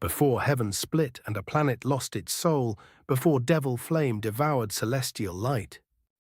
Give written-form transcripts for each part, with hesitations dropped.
before heaven split and a planet lost its soul, before devil flame devoured celestial light.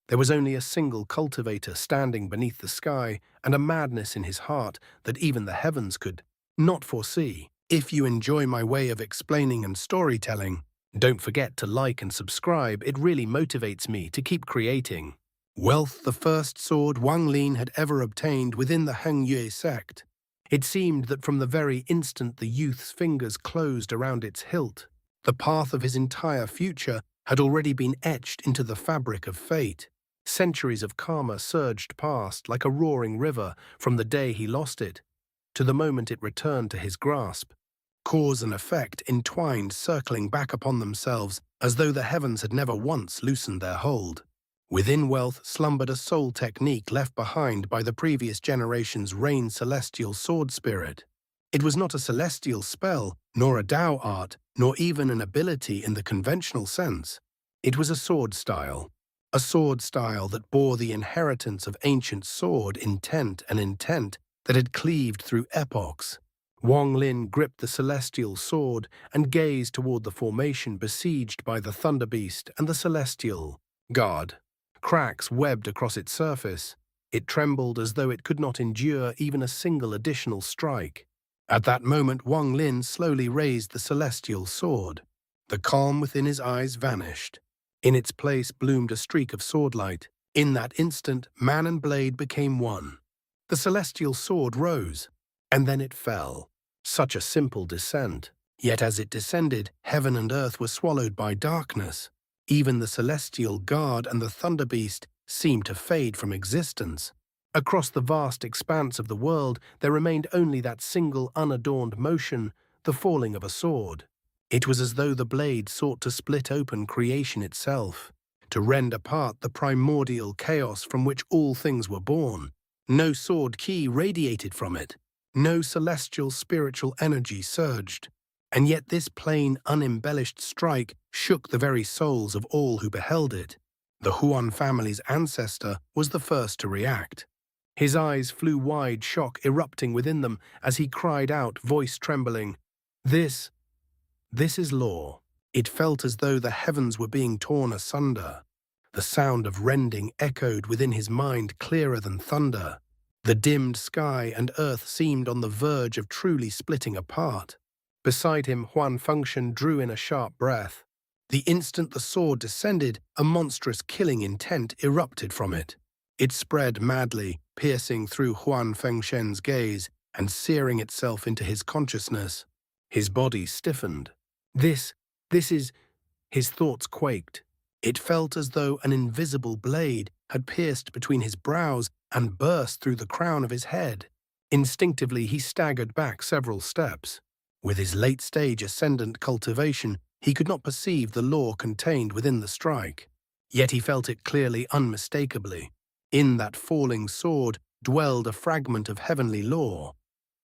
There was only a single cultivator standing beneath the sky, and a madness in his heart that even the heavens could not foresee. If you enjoy my way of explaining and storytelling, don't forget to like and subscribe. It really motivates me to keep creating. Wealth, the first sword Wang Lin had ever obtained within the Hengyue sect. It seemed that from the very instant the youth's fingers closed around its hilt, the path of his entire future had already been etched into the fabric of fate. Centuries of karma surged past like a roaring river from the day he lost it to the moment it returned to his grasp. Cause and effect entwined, circling back upon themselves as though the heavens had never once loosened their hold. Within wealth slumbered a soul technique left behind by the previous generation's Rain Celestial Sword Spirit. It was not a celestial spell, nor a Tao art, nor even an ability in the conventional sense. It was a sword style that bore the inheritance of ancient sword intent that had cleaved through epochs. Wang Lin gripped the celestial sword and gazed toward the formation besieged by the Thunder Beast and the Celestial Guard. Cracks webbed across its surface. It trembled as though it could not endure even a single additional strike. At that moment, Wang Lin slowly raised the celestial sword. The calm within his eyes vanished. In its place bloomed a streak of swordlight. In that instant, man and blade became one. The celestial sword rose, and then it fell. Such a simple descent. Yet as it descended, heaven and earth were swallowed by darkness. Even the celestial guard and the thunder beast seemed to fade from existence. Across the vast expanse of the world, there remained only that single unadorned motion, the falling of a sword. It was as though the blade sought to split open creation itself, to rend apart the primordial chaos from which all things were born. No sword key radiated from it. No celestial spiritual energy surged. And yet this plain, unembellished strike shook the very souls of all who beheld it. The Huan family's ancestor was the first to react. His eyes flew wide, shock erupting within them as he cried out, voice trembling, This is law." It felt as though the heavens were being torn asunder. The sound of rending echoed within his mind clearer than thunder. The dimmed sky and earth seemed on the verge of truly splitting apart. Beside him, Huan Fengshen drew in a sharp breath. The instant the sword descended, a monstrous killing intent erupted from it. It spread madly, piercing through Huan Fengshen's gaze and searing itself into his consciousness. His body stiffened. This is... His thoughts quaked. It felt as though an invisible blade had pierced between his brows and burst through the crown of his head. Instinctively, he staggered back several steps. With his late-stage ascendant cultivation, he could not perceive the law contained within the strike. Yet he felt it clearly, unmistakably. In that falling sword dwelled a fragment of heavenly law.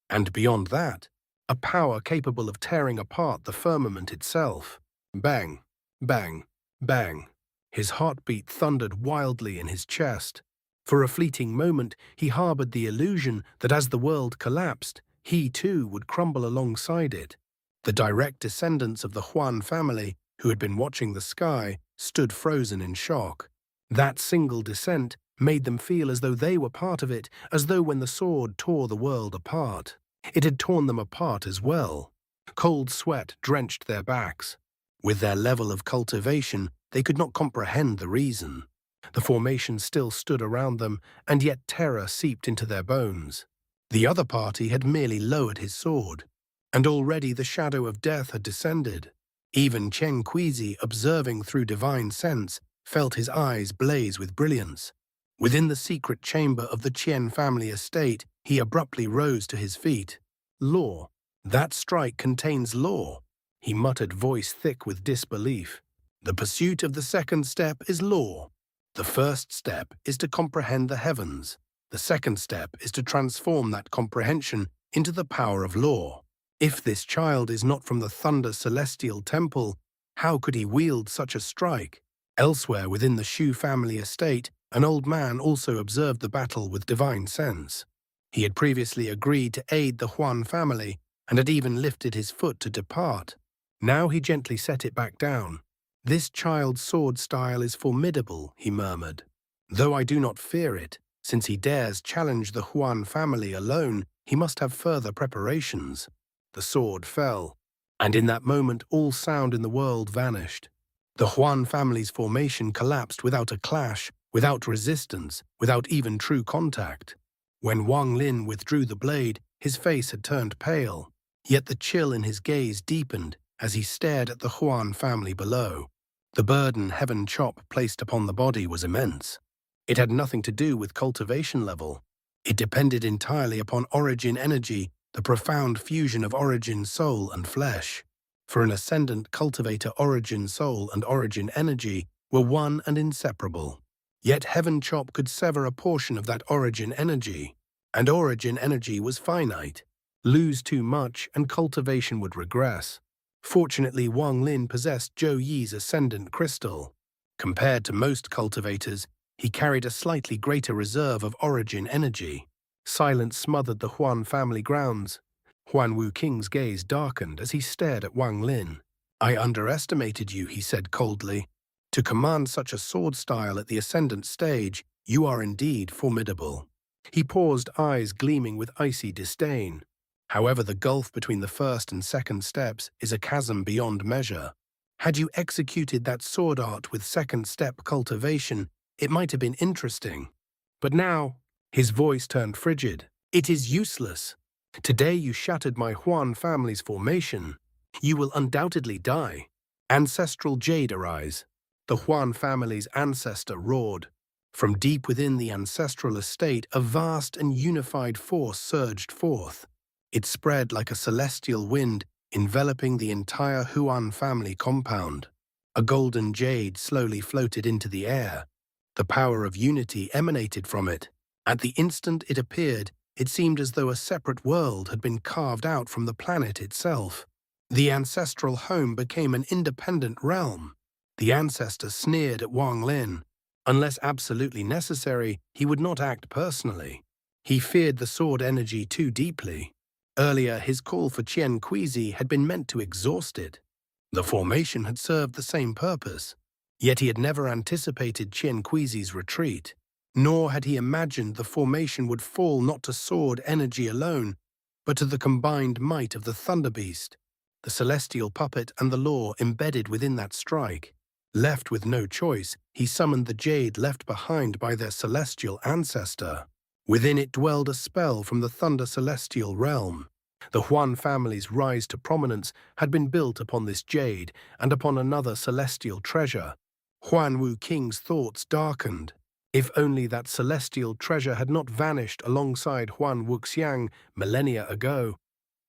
And beyond that, a power capable of tearing apart the firmament itself. Bang, bang, bang. His heartbeat thundered wildly in his chest. For a fleeting moment, he harbored the illusion that as the world collapsed, he too would crumble alongside it. The direct descendants of the Huan family, who had been watching the sky, stood frozen in shock. That single descent made them feel as though they were part of it, as though when the sword tore the world apart, it had torn them apart as well. Cold sweat drenched their backs. With their level of cultivation, they could not comprehend the reason. The formation still stood around them, and yet terror seeped into their bones. The other party had merely lowered his sword, and already the shadow of death had descended. Even Chen Kuizi, observing through divine sense, felt his eyes blaze with brilliance. Within the secret chamber of the Qian family estate, he abruptly rose to his feet. Law. That strike contains law, he muttered, voice thick with disbelief. The pursuit of the second step is law. The first step is to comprehend the heavens. The second step is to transform that comprehension into the power of law. If this child is not from the Thunder Celestial Temple, how could he wield such a strike? Elsewhere within the Shu family estate, an old man also observed the battle with divine sense. He had previously agreed to aid the Huan family, and had even lifted his foot to depart. Now he gently set it back down. "This child's sword style is formidable," he murmured. "Though I do not fear it, since he dares challenge the Huan family alone, he must have further preparations." The sword fell, and in that moment all sound in the world vanished. The Huan family's formation collapsed without a clash, without resistance, without even true contact. When Wang Lin withdrew the blade, his face had turned pale, yet the chill in his gaze deepened as he stared at the Huan family below. The burden Heaven Chop placed upon the body was immense. It had nothing to do with cultivation level. It depended entirely upon origin energy, the profound fusion of origin soul and flesh. For an ascendant cultivator, origin soul and origin energy were one and inseparable. Yet Heaven Chop could sever a portion of that origin energy, and origin energy was finite. Lose too much and cultivation would regress. Fortunately, Wang Lin possessed Zhou Yi's ascendant crystal. Compared to most cultivators, he carried a slightly greater reserve of origin energy. Silence smothered the Huan family grounds. Huan Wuking's gaze darkened as he stared at Wang Lin. "I underestimated you," he said coldly. "To command such a sword style at the ascendant stage, you are indeed formidable." He paused, eyes gleaming with icy disdain. "However, the gulf between the first and second steps is a chasm beyond measure. Had you executed that sword art with second step cultivation, it might have been interesting. But now," his voice turned frigid, "it is useless. Today you shattered my Huan family's formation. You will undoubtedly die." Ancestral jade arise. The Huan family's ancestor roared. From deep within the ancestral estate, a vast and unified force surged forth. It spread like a celestial wind, enveloping the entire Huan family compound. A golden jade slowly floated into the air. The power of unity emanated from it. At the instant it appeared, it seemed as though a separate world had been carved out from the planet itself. The ancestral home became an independent realm. The ancestor sneered at Wang Lin. Unless absolutely necessary, he would not act personally. He feared the sword energy too deeply. Earlier, his call for Xianxia had been meant to exhaust it. The formation had served the same purpose. Yet he had never anticipated Xianxia's retreat. Nor had he imagined the formation would fall not to sword energy alone, but to the combined might of the Thunder Beast, the celestial puppet and the law embedded within that strike. Left with no choice, he summoned the jade left behind by their celestial ancestor. Within it dwelled a spell from the Thunder Celestial realm. The Huan family's rise to prominence had been built upon this jade and upon another celestial treasure. Huan Wuking's thoughts darkened. If only that celestial treasure had not vanished alongside Huan Wuxiang millennia ago.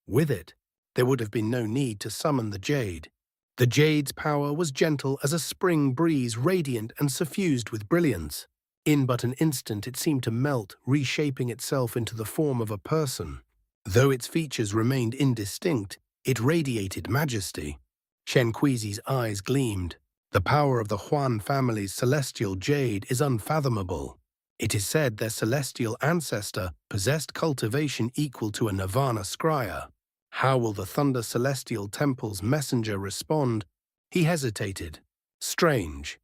With it, there would have been no need to summon the jade. The jade's power was gentle as a spring breeze, radiant and suffused with brilliance. In but an instant it seemed to melt, reshaping itself into the form of a person. Though its features remained indistinct, it radiated majesty. Xianxia's eyes gleamed. The power of the Huan family's celestial jade is unfathomable. It is said their celestial ancestor possessed cultivation equal to a Nirvana scryer. How will the Thunder Celestial Temple's messenger respond? He hesitated. Strange.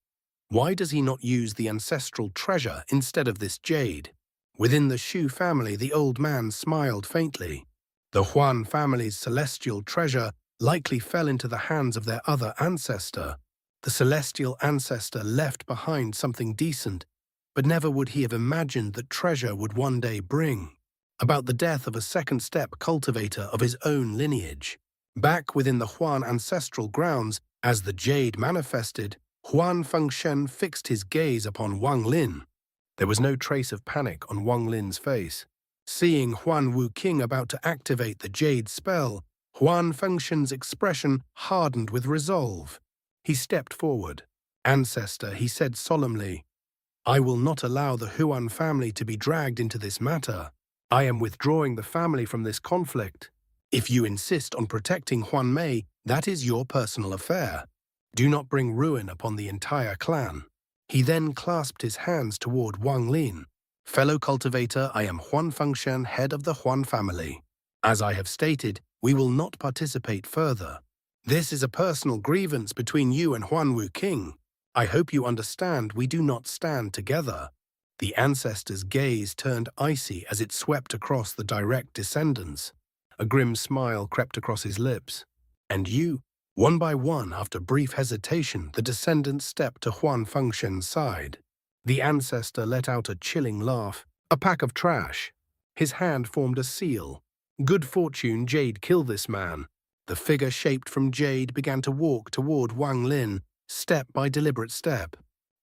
Why does he not use the ancestral treasure instead of this jade? Within the Shu family, the old man smiled faintly. The Huan family's celestial treasure likely fell into the hands of their other ancestor. The celestial ancestor left behind something decent, but never would he have imagined that treasure would one day bring about the death of a second-step cultivator of his own lineage. Back within the Huan ancestral grounds, as the jade manifested, Huan Fengshen fixed his gaze upon Wang Lin. There was no trace of panic on Wang Lin's face. Seeing Huan Wuking about to activate the jade spell, Huan Fengshen's expression hardened with resolve. He stepped forward. "Ancestor," he said solemnly, "I will not allow the Huan family to be dragged into this matter. I am withdrawing the family from this conflict. If you insist on protecting Huan Mei, that is your personal affair. Do not bring ruin upon the entire clan." He then clasped his hands toward Wang Lin. "Fellow cultivator, I am Huan Fengshen, head of the Huan family. As I have stated, we will not participate further. This is a personal grievance between you and Huanwu King. I hope you understand we do not stand together." The ancestor's gaze turned icy as it swept across the direct descendants. A grim smile crept across his lips. "And you?" One by one, after brief hesitation, the descendants stepped to Huan Fengshen's side. The ancestor let out a chilling laugh. "A pack of trash." His hand formed a seal. "Good fortune Jade kill this man." The figure shaped from jade began to walk toward Wang Lin, step by deliberate step.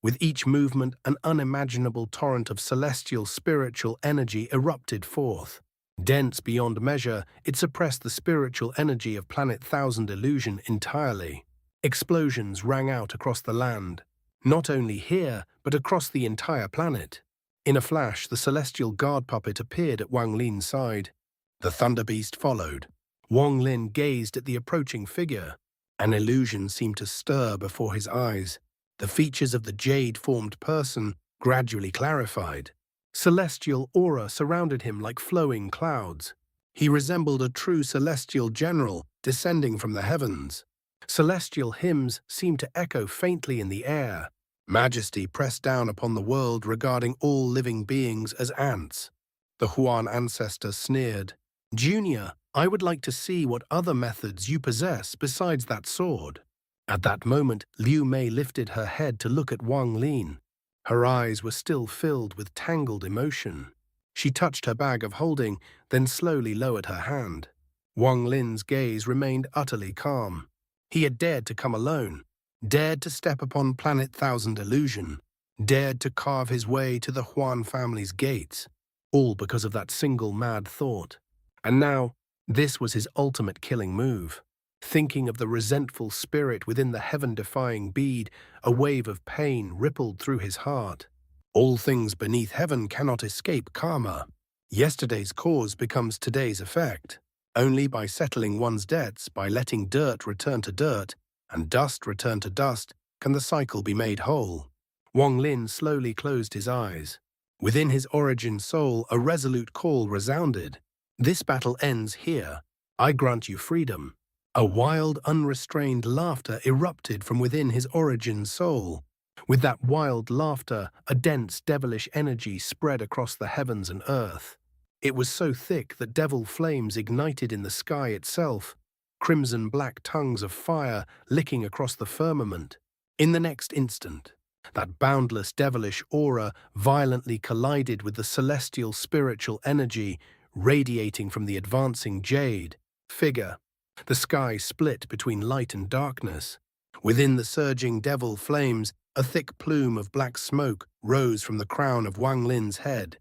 With each movement, an unimaginable torrent of celestial spiritual energy erupted forth. Dense beyond measure, it suppressed the spiritual energy of Planet Thousand Illusion entirely. Explosions rang out across the land, not only here, but across the entire planet. In a flash, the celestial guard puppet appeared at Wang Lin's side. The Thunder Beast followed. Wang Lin gazed at the approaching figure. An illusion seemed to stir before his eyes. The features of the jade-formed person gradually clarified. Celestial aura surrounded him like flowing clouds. He resembled a true celestial general descending from the heavens. Celestial hymns seemed to echo faintly in the air. Majesty pressed down upon the world, regarding all living beings as ants. The Huan ancestor sneered. "Junior, I would like to see what other methods you possess besides that sword." At that moment, Liu Mei lifted her head to look at Wang Lin. Her eyes were still filled with tangled emotion. She touched her bag of holding, then slowly lowered her hand. Wang Lin's gaze remained utterly calm. He had dared to come alone, dared to step upon Planet Thousand Illusion, dared to carve his way to the Huan family's gates, all because of that single mad thought. And now, this was his ultimate killing move. Thinking of the resentful spirit within the heaven-defying bead, a wave of pain rippled through his heart. All things beneath heaven cannot escape karma. Yesterday's cause becomes today's effect. Only by settling one's debts, by letting dirt return to dirt, and dust return to dust, can the cycle be made whole. Wang Lin slowly closed his eyes. Within his origin soul, a resolute call resounded. "This battle ends here. I grant you freedom." A wild, unrestrained laughter erupted from within his origin soul. With that wild laughter, a dense, devilish energy spread across the heavens and earth. It was so thick that devil flames ignited in the sky itself, crimson-black tongues of fire licking across the firmament. In the next instant, that boundless devilish aura violently collided with the celestial spiritual energy radiating from the advancing jade figure. The sky split between light and darkness. Within the surging devil flames, a thick plume of black smoke rose from the crown of Wang Lin's head.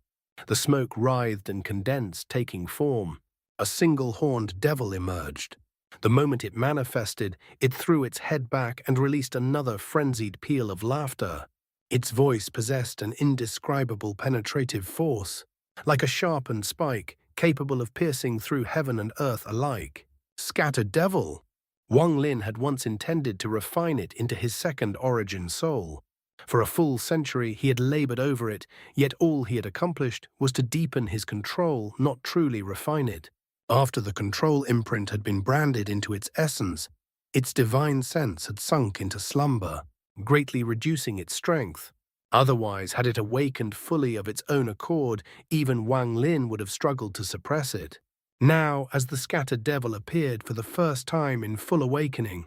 The smoke writhed and condensed, taking form. A single-horned devil emerged. The moment it manifested, it threw its head back and released another frenzied peal of laughter. Its voice possessed an indescribable penetrative force, like a sharpened spike, capable of piercing through heaven and earth alike. Scattered devil! Wang Lin had once intended to refine it into his second origin soul. For a full century he had labored over it, yet all he had accomplished was to deepen his control, not truly refine it. After the control imprint had been branded into its essence, its divine sense had sunk into slumber, greatly reducing its strength. Otherwise, had it awakened fully of its own accord, even Wang Lin would have struggled to suppress it. Now, as the scattered devil appeared for the first time in full awakening,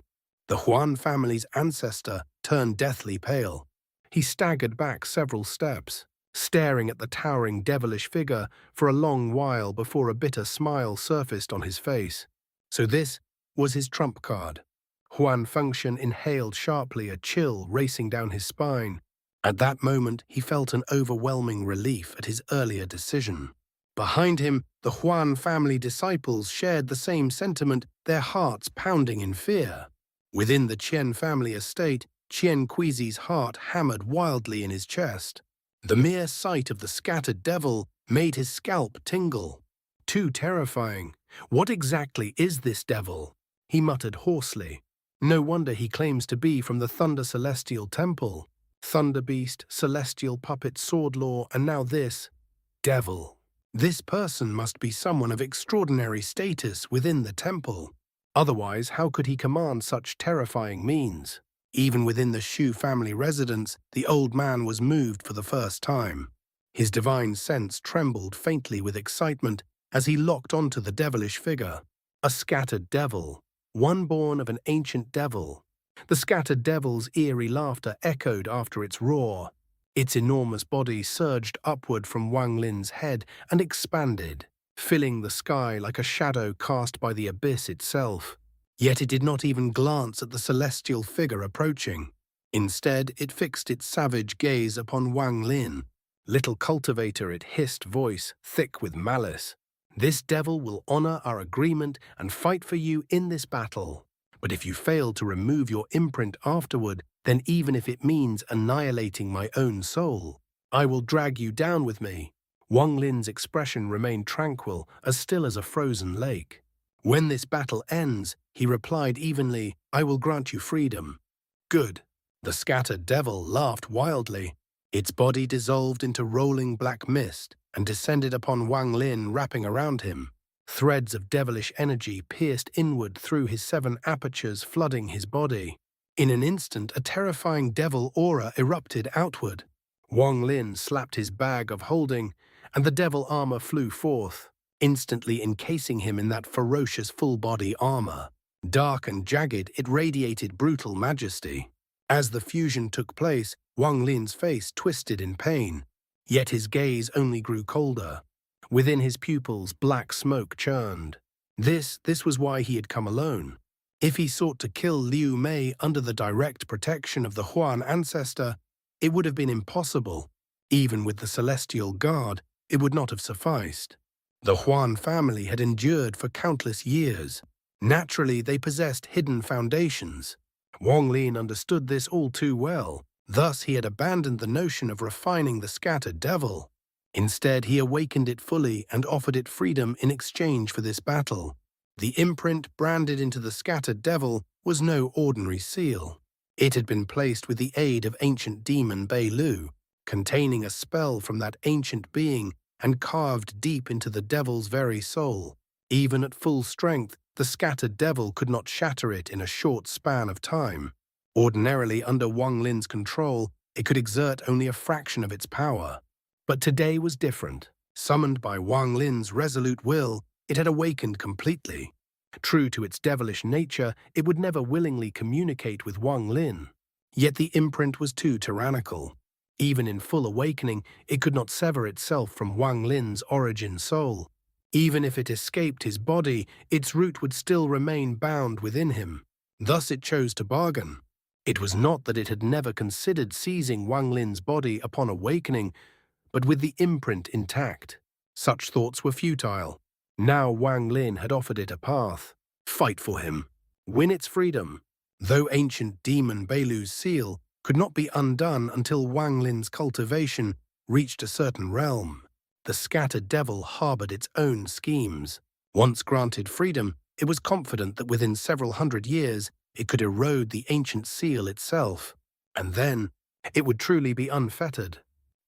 the Huan family's ancestor turned deathly pale. He staggered back several steps, staring at the towering devilish figure for a long while before a bitter smile surfaced on his face. So this was his trump card. Huan Fengshen inhaled sharply, a chill racing down his spine. At that moment, he felt an overwhelming relief at his earlier decision. Behind him, the Huan family disciples shared the same sentiment, their hearts pounding in fear. Within the Qian family estate, Qian Kuizi's heart hammered wildly in his chest. The mere sight of the scattered devil made his scalp tingle. Too terrifying. What exactly is this devil? He muttered hoarsely. No wonder he claims to be from the Thunder Celestial Temple. Thunder Beast, Celestial Puppet, Sword Law, and now this devil. This person must be someone of extraordinary status within the temple. Otherwise, how could he command such terrifying means? Even within the Shu family residence, the old man was moved for the first time. His divine sense trembled faintly with excitement as he locked onto the devilish figure. A scattered devil, one born of an ancient devil. The scattered devil's eerie laughter echoed after its roar. Its enormous body surged upward from Wang Lin's head and expanded, filling the sky like a shadow cast by the abyss itself. Yet it did not even glance at the celestial figure approaching. Instead, it fixed its savage gaze upon Wang Lin. "Little cultivator," it hissed, voice thick with malice. "This devil will honor our agreement and fight for you in this battle. But if you fail to remove your imprint afterward, then even if it means annihilating my own soul, I will drag you down with me." Wang Lin's expression remained tranquil, as still as a frozen lake. "When this battle ends," he replied evenly, "I will grant you freedom." "Good." The scattered devil laughed wildly. Its body dissolved into rolling black mist and descended upon Wang Lin, wrapping around him. Threads of devilish energy pierced inward through his 7 apertures, flooding his body. In an instant, a terrifying devil aura erupted outward. Wang Lin slapped his bag of holding, and the devil armor flew forth, instantly encasing him in that ferocious full-body armor. Dark and jagged, it radiated brutal majesty. As the fusion took place, Wang Lin's face twisted in pain, yet his gaze only grew colder. Within his pupils, black smoke churned. This was why he had come alone. If he sought to kill Liu Mei under the direct protection of the Huan ancestor, it would have been impossible. Even with the Celestial Guard, it would not have sufficed. The Huan family had endured for countless years. Naturally, they possessed hidden foundations. Wang Lin understood this all too well. Thus, he had abandoned the notion of refining the scattered devil. Instead, he awakened it fully and offered it freedom in exchange for this battle. The imprint branded into the scattered devil was no ordinary seal. It had been placed with the aid of ancient demon Bei Lu, containing a spell from that ancient being and carved deep into the devil's very soul. Even at full strength, the scattered devil could not shatter it in a short span of time. Ordinarily, under Wang Lin's control, it could exert only a fraction of its power. But today was different. Summoned by Wang Lin's resolute will, it had awakened completely. True to its devilish nature, it would never willingly communicate with Wang Lin. Yet the imprint was too tyrannical. Even in full awakening, it could not sever itself from Wang Lin's origin soul. Even if it escaped his body, its root would still remain bound within him. Thus it chose to bargain. It was not that it had never considered seizing Wang Lin's body upon awakening, but with the imprint intact. Such thoughts were futile. Now Wang Lin had offered it a path. Fight for him. Win its freedom. Though ancient demon Bei Lu's seal could not be undone until Wang Lin's cultivation reached a certain realm, the scattered devil harbored its own schemes. Once granted freedom, it was confident that within several hundred years it could erode the ancient seal itself. And then it would truly be unfettered.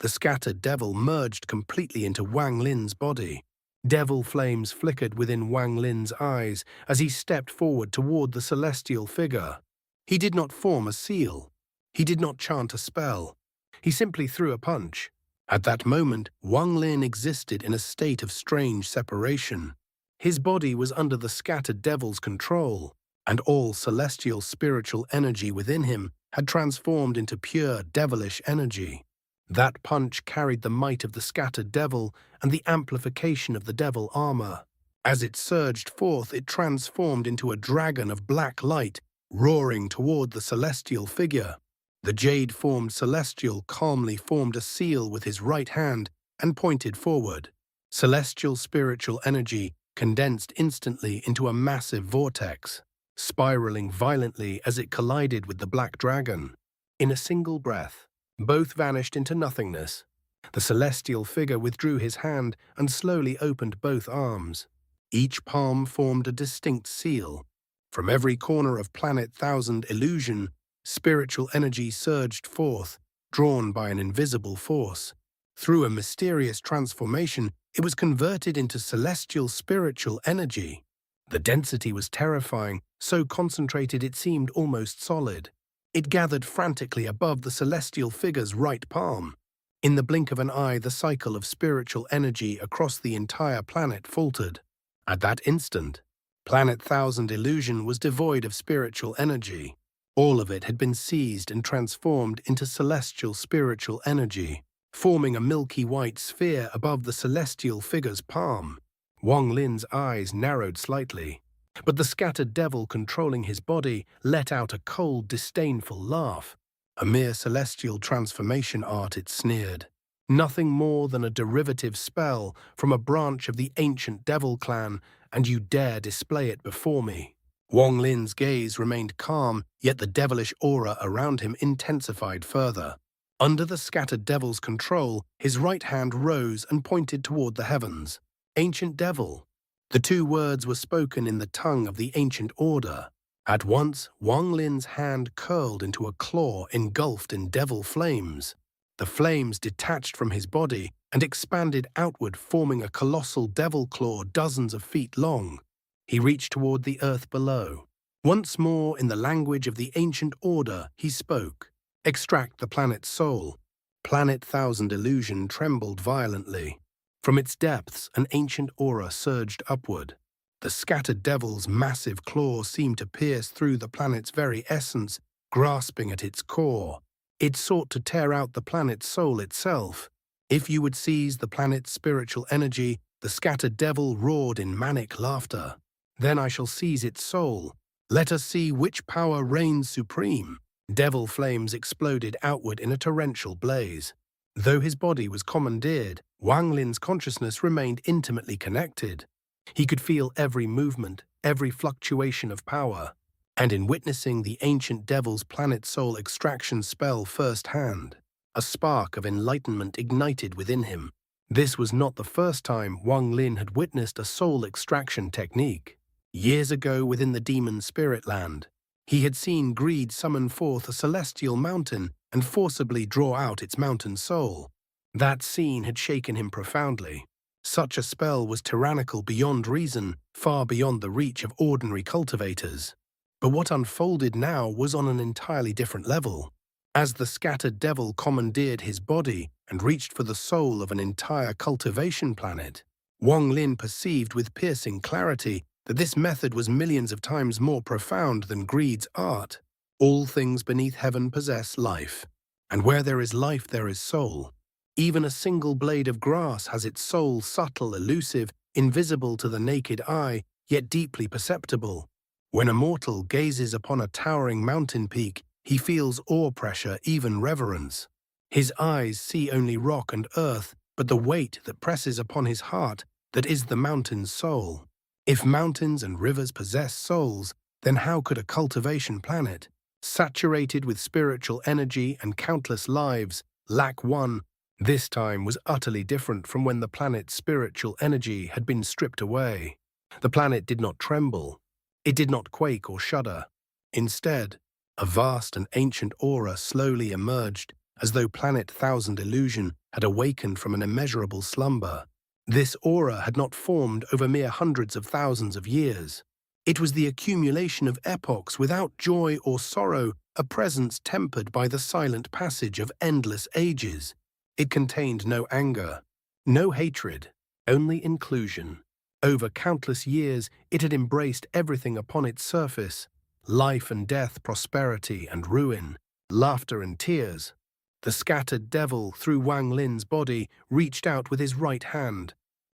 The scattered devil merged completely into Wang Lin's body. Devil flames flickered within Wang Lin's eyes as he stepped forward toward the celestial figure. He did not form a seal. He did not chant a spell. He simply threw a punch. At that moment, Wang Lin existed in a state of strange separation. His body was under the scattered devil's control, and all celestial spiritual energy within him had transformed into pure devilish energy. That punch carried the might of the scattered devil and the amplification of the devil armor. As it surged forth, it transformed into a dragon of black light, roaring toward the celestial figure. The jade-formed celestial calmly formed a seal with his right hand and pointed forward. Celestial spiritual energy condensed instantly into a massive vortex, spiraling violently as it collided with the black dragon. In a single breath, both vanished into nothingness. The celestial figure withdrew his hand and slowly opened both arms. Each palm formed a distinct seal. From every corner of Planet Thousand Illusion, spiritual energy surged forth, drawn by an invisible force. Through a mysterious transformation, It was converted into celestial spiritual energy. The density was terrifying, so concentrated it seemed almost solid. It gathered frantically above the celestial figure's right palm. In the blink of an eye, the cycle of spiritual energy across the entire planet faltered. At that instant, Planet Thousand Illusion was devoid of spiritual energy. All of it had been seized and transformed into celestial spiritual energy, forming a milky white sphere above the celestial figure's palm. Wang Lin's eyes narrowed slightly, but the scattered devil controlling his body let out a cold, disdainful laugh. A mere celestial transformation art, it sneered. Nothing more than a derivative spell from a branch of the ancient devil clan, and you dare display it before me. Wang Lin's gaze remained calm, yet the devilish aura around him intensified further. Under the scattered devil's control, his right hand rose and pointed toward the heavens. Ancient devil. The two words were spoken in the tongue of the ancient order. At once, Wang Lin's hand curled into a claw engulfed in devil flames. The flames detached from his body and expanded outward, forming a colossal devil claw dozens of feet long. He reached toward the earth below. Once more, in the language of the ancient order, he spoke. Extract the planet's soul. Planet Thousand Illusion trembled violently. From its depths, an ancient aura surged upward. The scattered devil's massive claws seemed to pierce through the planet's very essence, grasping at its core. It sought to tear out the planet's soul itself. If you would seize the planet's spiritual energy, the scattered devil roared in manic laughter. Then I shall seize its soul. Let us see which power reigns supreme. Devil flames exploded outward in a torrential blaze. Though his body was commandeered, Wang Lin's consciousness remained intimately connected. He could feel every movement, every fluctuation of power, and in witnessing the ancient devil's planet soul extraction spell firsthand, a spark of enlightenment ignited within him. This was not the first time Wang Lin had witnessed a soul extraction technique. Years ago within the demon spirit land, he had seen greed summon forth a celestial mountain and forcibly draw out its mountain soul. That scene had shaken him profoundly. Such a spell was tyrannical beyond reason, far beyond the reach of ordinary cultivators. But what unfolded now was on an entirely different level. As the scattered devil commandeered his body and reached for the soul of an entire cultivation planet, Wang Lin perceived with piercing clarity that this method was millions of times more profound than greed's art. All things beneath heaven possess life, and where there is life there is soul. Even a single blade of grass has its soul, subtle, elusive, invisible to the naked eye, yet deeply perceptible. When a mortal gazes upon a towering mountain peak, he feels awe pressure, even reverence. His eyes see only rock and earth, but the weight that presses upon his heart, that is the mountain's soul. If mountains and rivers possess souls, then how could a cultivation planet, saturated with spiritual energy and countless lives, lack one? This time was utterly different from when the planet's spiritual energy had been stripped away. The planet did not tremble. It did not quake or shudder. Instead, a vast and ancient aura slowly emerged, as though Planet Thousand Illusion had awakened from an immeasurable slumber. This aura had not formed over mere hundreds of thousands of years. It was the accumulation of epochs without joy or sorrow, a presence tempered by the silent passage of endless ages. It contained no anger, no hatred, only inclusion. Over countless years, it had embraced everything upon its surface: life and death, prosperity and ruin, laughter and tears. The scattered devil, through Wang Lin's body, reached out with his right hand.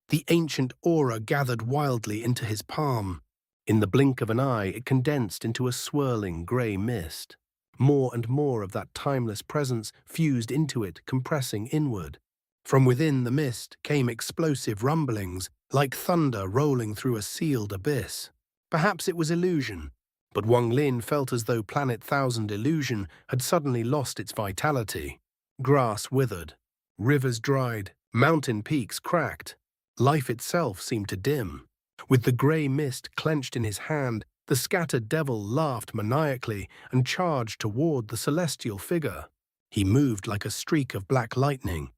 The ancient aura gathered wildly into his palm. In the blink of an eye, it condensed into a swirling grey mist. More and more of that timeless presence fused into it, compressing inward. From within the mist came explosive rumblings, like thunder rolling through a sealed abyss. Perhaps it was illusion, but Wang Lin felt as though Planet Thousand Illusion had suddenly lost its vitality. Grass withered, rivers dried, mountain peaks cracked. Life itself seemed to dim. With the grey mist clenched in his hand, the scattered devil laughed maniacally and charged toward the celestial figure. He moved like a streak of black lightning,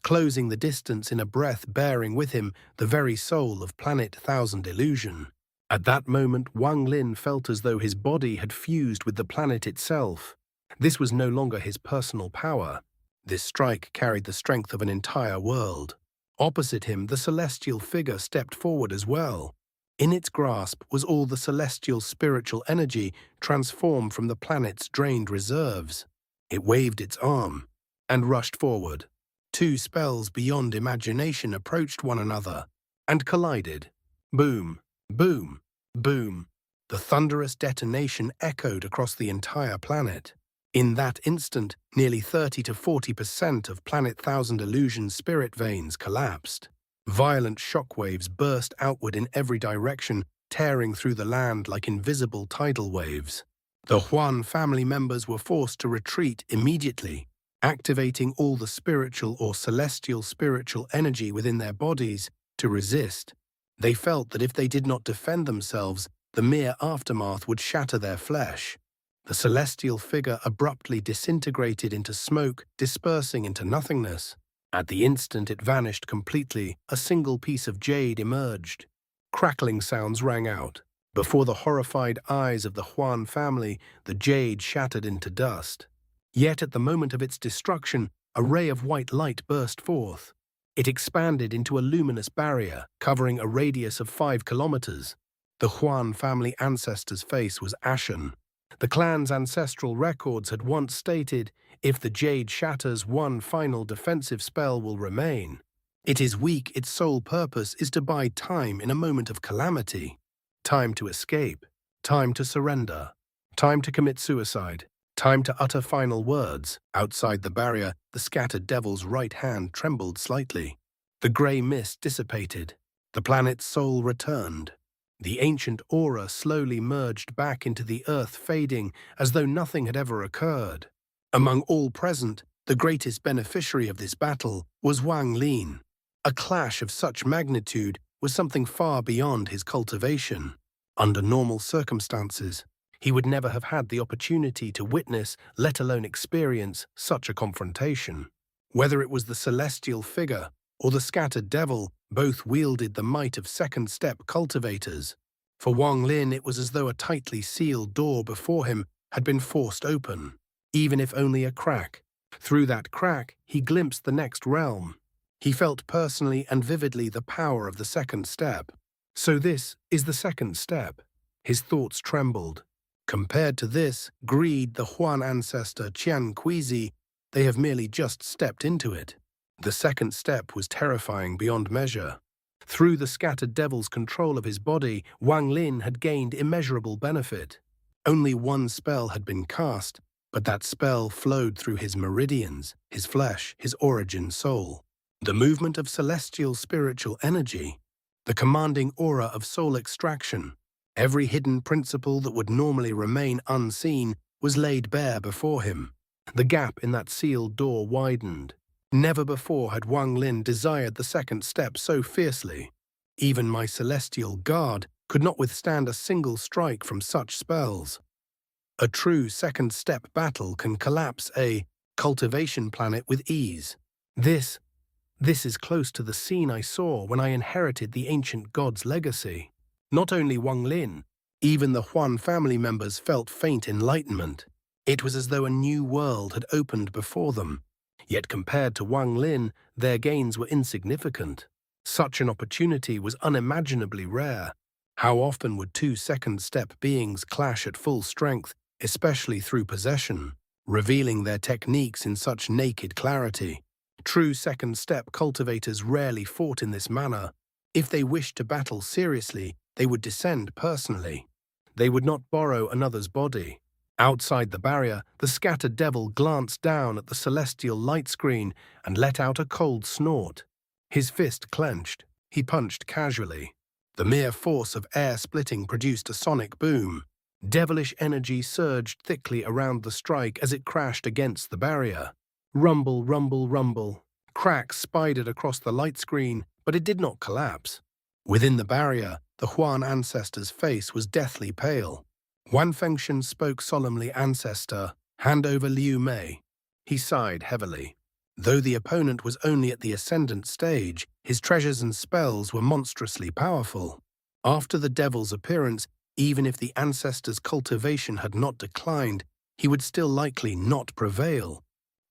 closing the distance in a breath, bearing with him the very soul of Planet Thousand Illusion. At that moment, Wang Lin felt as though his body had fused with the planet itself. This was no longer his personal power. This strike carried the strength of an entire world. Opposite him, the celestial figure stepped forward as well. In its grasp was all the celestial spiritual energy transformed from the planet's drained reserves. It waved its arm and rushed forward. Two spells beyond imagination approached one another and collided. Boom, boom, boom. The thunderous detonation echoed across the entire planet. In that instant, nearly 30 to 40% of Planet Thousand Illusion's spirit veins collapsed. Violent shockwaves burst outward in every direction, tearing through the land like invisible tidal waves. The Huan family members were forced to retreat immediately, activating all the spiritual or celestial spiritual energy within their bodies to resist. They felt that if they did not defend themselves, the mere aftermath would shatter their flesh. The celestial figure abruptly disintegrated into smoke, dispersing into nothingness. At the instant it vanished completely, a single piece of jade emerged. Crackling sounds rang out. Before the horrified eyes of the Huan family, the jade shattered into dust. Yet at the moment of its destruction, a ray of white light burst forth. It expanded into a luminous barrier, covering a radius of 5 kilometers. The Huan family ancestor's face was ashen. The clan's ancestral records had once stated, if the jade shatters, one final defensive spell will remain. It is weak, its sole purpose is to buy time in a moment of calamity. Time to escape, time to surrender, time to commit suicide, time to utter final words. Outside the barrier, the scattered devil's right hand trembled slightly. The grey mist dissipated. The planet's soul returned. The ancient aura slowly merged back into the earth, fading as though nothing had ever occurred. Among all present, the greatest beneficiary of this battle was Wang Lin. A clash of such magnitude was something far beyond his cultivation. Under normal circumstances, he would never have had the opportunity to witness, let alone experience, such a confrontation. Whether it was the celestial figure or the scattered devil, both wielded the might of second-step cultivators. For Wang Lin, it was as though a tightly sealed door before him had been forced open, even if only a crack. Through that crack, he glimpsed the next realm. He felt personally and vividly the power of the second step. So this is the second step. His thoughts trembled. Compared to this, greed, the Huan ancestor Xianxia, they have merely just stepped into it. The second step was terrifying beyond measure. Through the scattered devil's control of his body, Wang Lin had gained immeasurable benefit. Only one spell had been cast, but that spell flowed through his meridians, his flesh, his origin soul. The movement of celestial spiritual energy, the commanding aura of soul extraction, every hidden principle that would normally remain unseen was laid bare before him. The gap in that sealed door widened. Never before had Wang Lin desired the second step so fiercely. Even my celestial guard could not withstand a single strike from such spells. A true second-step battle can collapse a cultivation planet with ease. This is close to the scene I saw when I inherited the ancient god's legacy. Not only Wang Lin, even the Huan family members felt faint enlightenment. It was as though a new world had opened before them. Yet compared to Wang Lin, their gains were insignificant. Such an opportunity was unimaginably rare. How often would two second-step beings clash at full strength, especially through possession, revealing their techniques in such naked clarity? True second-step cultivators rarely fought in this manner. If they wished to battle seriously, they would descend personally. They would not borrow another's body. Outside the barrier, the scattered devil glanced down at the celestial light screen and let out a cold snort. His fist clenched. He punched casually. The mere force of air splitting produced a sonic boom. Devilish energy surged thickly around the strike as it crashed against the barrier. Rumble, rumble, rumble. Cracks spidered across the light screen, but it did not collapse. Within the barrier, the Huan ancestor's face was deathly pale. Wan Fengshen spoke solemnly, "Ancestor, hand over Liu Mei." He sighed heavily. Though the opponent was only at the ascendant stage, his treasures and spells were monstrously powerful. After the devil's appearance, even if the ancestor's cultivation had not declined, he would still likely not prevail.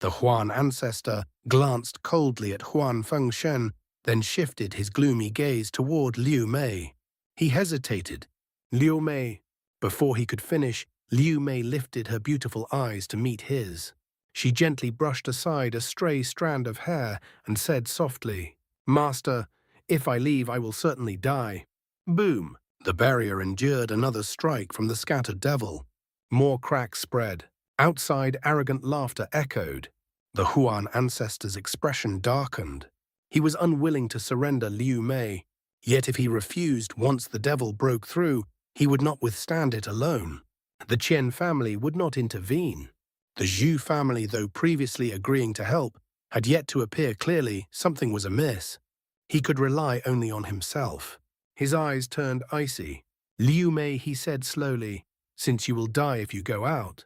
The Huan ancestor glanced coldly at Huan Fengshen, then shifted his gloomy gaze toward Liu Mei. He hesitated. Liu Mei. Before he could finish, Liu Mei lifted her beautiful eyes to meet his. She gently brushed aside a stray strand of hair and said softly, "Master, if I leave, I will certainly die." Boom! The barrier endured another strike from the scattered devil. More cracks spread. Outside, arrogant laughter echoed. The Huan ancestor's expression darkened. He was unwilling to surrender Liu Mei. Yet if he refused once the devil broke through, he would not withstand it alone. The Qian family would not intervene. The Zhu family, though previously agreeing to help, had yet to appear clearly something was amiss. He could rely only on himself. His eyes turned icy. "Liu Mei," he said slowly, "since you will die if you go out,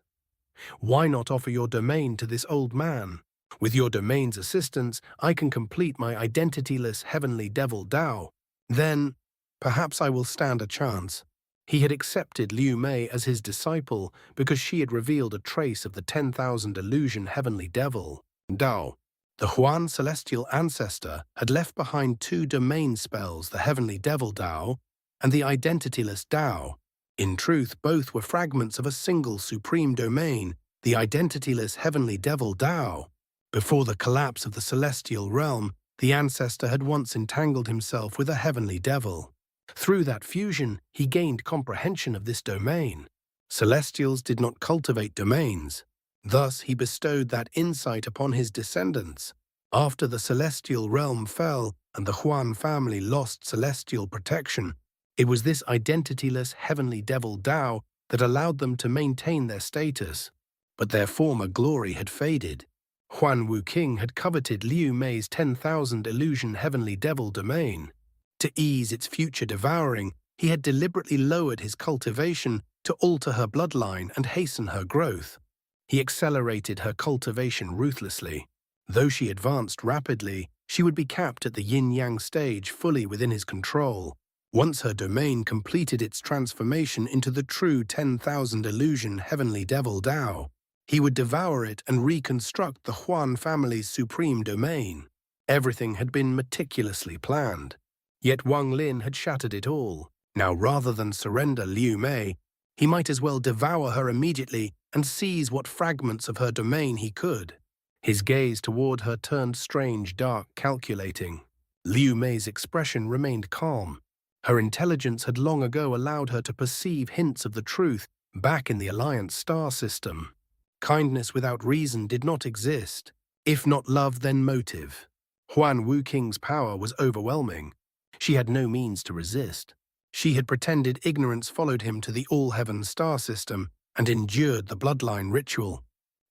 why not offer your domain to this old man? With your domain's assistance, I can complete my identityless heavenly devil Dao. Then, perhaps I will stand a chance." He had accepted Liu Mei as his disciple because she had revealed a trace of the 10,000 illusion heavenly devil, Dao. The Huan celestial ancestor had left behind two domain spells, the heavenly devil Dao and the identityless Dao. In truth, both were fragments of a single supreme domain, the identityless heavenly devil Dao. Before the collapse of the celestial realm, the ancestor had once entangled himself with a heavenly devil. Through that fusion, he gained comprehension of this domain. Celestials did not cultivate domains. Thus, he bestowed that insight upon his descendants. After the celestial realm fell and the Huan family lost celestial protection, it was this identityless heavenly devil Dao that allowed them to maintain their status. But their former glory had faded. Huan Wuqing had coveted Liu Mei's 10,000 illusion heavenly devil domain. To ease its future devouring, he had deliberately lowered his cultivation to alter her bloodline and hasten her growth. He accelerated her cultivation ruthlessly. Though she advanced rapidly, she would be capped at the yin-yang stage fully within his control. Once her domain completed its transformation into the true 10,000 illusion heavenly devil Dao, he would devour it and reconstruct the Huan family's supreme domain. Everything had been meticulously planned. Yet Wang Lin had shattered it all. Now, rather than surrender Liu Mei, he might as well devour her immediately and seize what fragments of her domain he could. His gaze toward her turned strange, dark, calculating. Liu Mei's expression remained calm. Her intelligence had long ago allowed her to perceive hints of the truth back in the Alliance star system. Kindness without reason did not exist. If not love, then motive. Huan Wuqing's power was overwhelming. She had no means to resist. She had pretended ignorance followed him to the all-heaven star system and endured the bloodline ritual.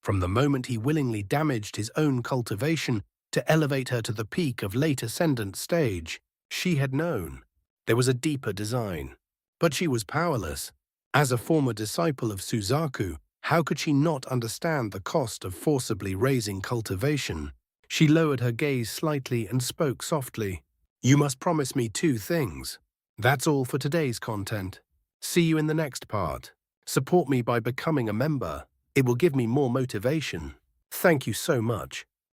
From the moment he willingly damaged his own cultivation to elevate her to the peak of late ascendant stage, she had known. There was a deeper design. But she was powerless. As a former disciple of Suzaku, how could she not understand the cost of forcibly raising cultivation? She lowered her gaze slightly and spoke softly. "You must promise me two things. That's all for today's content. See you in the next part. Support me by becoming a member. It will give me more motivation. Thank you so much."